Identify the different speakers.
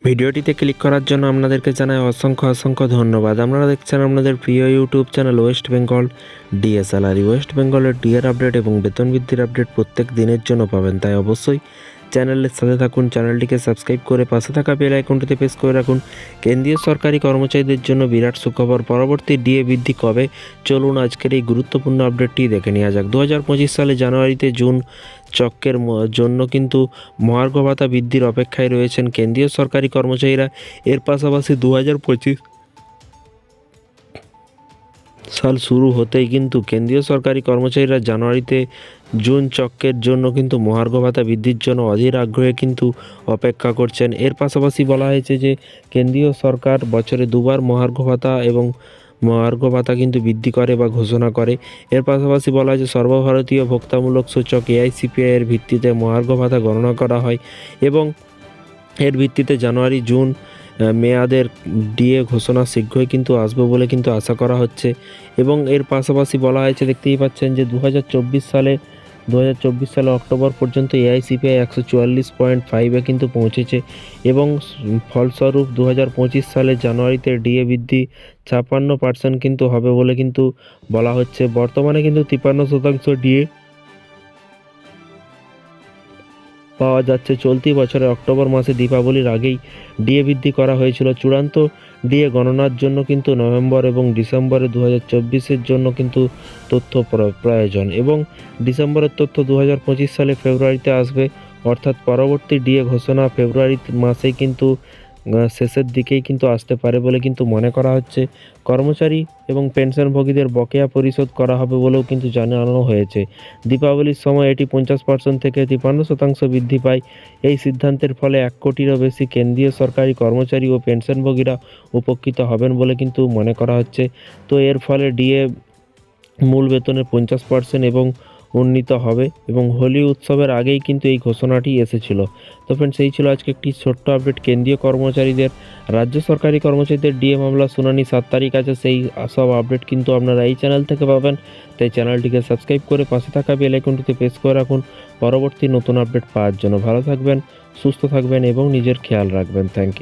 Speaker 1: ভিডিওটিতে ক্লিক করার জন্য আপনাদেরকে জানাই অসংখ্য ধন্যবাদ। আপনারা দেখছেন আপনাদের প্রিয় YouTube channel West Bengal DA salary. West বেঙ্গলের ডিএর আপডেট এবং বেতন বৃদ্ধির আপডেট প্রত্যেক দিনের জন্য পাবেন, তাই অবশ্যই চ্যানেলের সাথে থাকুন। চ্যানেলটিকে সাবস্ক্রাইব করে পাশে থাকা বেল আইকনটিতে প্রেস করে রাখুন। কেন্দ্রীয় সরকারি কর্মচারীদের জন্য বিরাট সুখবর। পরবর্তী ডিএ বৃদ্ধি কবে, চলুন আজকের এই গুরুত্বপূর্ণ আপডেটটি দেখে নেওয়া যাক। 2025 সালে জানুয়ারিতে জুন চক্রের জন্য কিন্তু মহার্ঘ ভাতা বৃদ্ধির অপেক্ষায় রয়েছেন কেন্দ্রীয় সরকারি কর্মচারীরা। এর পাশাপাশি 2025 সাল শুরু হতেই কিন্তু কেন্দ্রীয় সরকারি কর্মচারীরা জানুয়ারিতে জুন চক্রের জন্য কিন্তু মহার্ঘ ভাতা বৃদ্ধির জন্য অধীর আগ্রহে কিন্তু অপেক্ষা করছেন। এর পাশাপাশি বলা হয়েছে যে কেন্দ্রীয় সরকার বছরে দুবার মহার্ঘ ভাতা এবং মহার্ঘ ভাতা কিন্তু বৃদ্ধি করে বা ঘোষণা করে। এর পাশাপাশি বলা হয়েছে সর্বভারতীয় ভোক্তামূলক সূচক এআইসিপিআই এর ভিত্তিতে মহার্ঘ ভাতা গণনা করা হয় এবং এর ভিত্তিতে জানুয়ারি জুন মেয়াদের ডিএ ঘোষণা শীঘ্রই কিন্তু আসবে বলে কিন্তু আশা করা হচ্ছে। এবং এর পাশাপাশি বলা হয়েছে, দেখতেই পাচ্ছেন যে 2024 সালে অক্টোবর পর্যন্ত এআইসিপিআই 144.5-এ কিন্তু পৌঁছেছে এবং ফলস্বরূপ 2025 সালে জানুয়ারিতে ডিএ বৃদ্ধি 56% কিন্তু হবে বলে কিন্তু বলা হচ্ছে। বর্তমানে কিন্তু 53% ডিএ পাওয়া যাচ্ছে। চলতি বছরের অক্টোবর মাসে দীপাবলির আগেই ডিএ বৃদ্ধি করা হয়েছিল। চূড়ান্ত ডিএ গণনার জন্য কিন্তু নভেম্বর এবং ডিসেম্বরে 2024-এর জন্য কিন্তু তথ্য প্রয়োজন এবং ডিসেম্বরের তথ্য 2025 সালে ফেব্রুয়ারিতে আসবে, অর্থাৎ পরবর্তী ডিএ ঘোষণা ফেব্রুয়ারি মাসেই কিন্তু শেষের দিকেই কিন্তু আসতে পারে বলে কিন্তু মনে করা হচ্ছে। কর্মচারী এবং পেনশনভোগীদের বকেয়া পরিশোধ করা হবে বলেও কিন্তু জানানো হয়েছে। দীপাবলির সময় এটি 50% থেকে 53% বৃদ্ধি পায়। এই সিদ্ধান্তের ফলে 1 কোটিরও বেশি কেন্দ্রীয় সরকারি কর্মচারী ও পেনশনভোগীরা উপকৃত হবেন বলে কিন্তু মনে করা হচ্ছে। তো এর ফলে ডিএ মূল বেতনের 50% এবং উন্নীত হবে এবং হোলি উৎসবের আগেই কিন্তু এই ঘোষণাটি এসেছিল। তো ফ্রেন্ডস, এই ছিল আজকে একটি ছোট্ট আপডেট। কেন্দ্রীয় কর্মচারীদের, রাজ্য সরকারি কর্মচারীদের ডিএ মামলা শুনানি 7 তারিখ আছে। সেই সব আপডেট কিন্তু আপনারা এই চ্যানেল থেকে পাবেন, তাই চ্যানেলটিকে সাবস্ক্রাইব করে পাশে থাকা বেল আইকনটিতে প্রেস করে রাখুন পরবর্তী নতুন আপডেট পাওয়ার জন্য। ভালো থাকবেন, সুস্থ থাকবেন এবং নিজের খেয়াল রাখবেন। Thank you.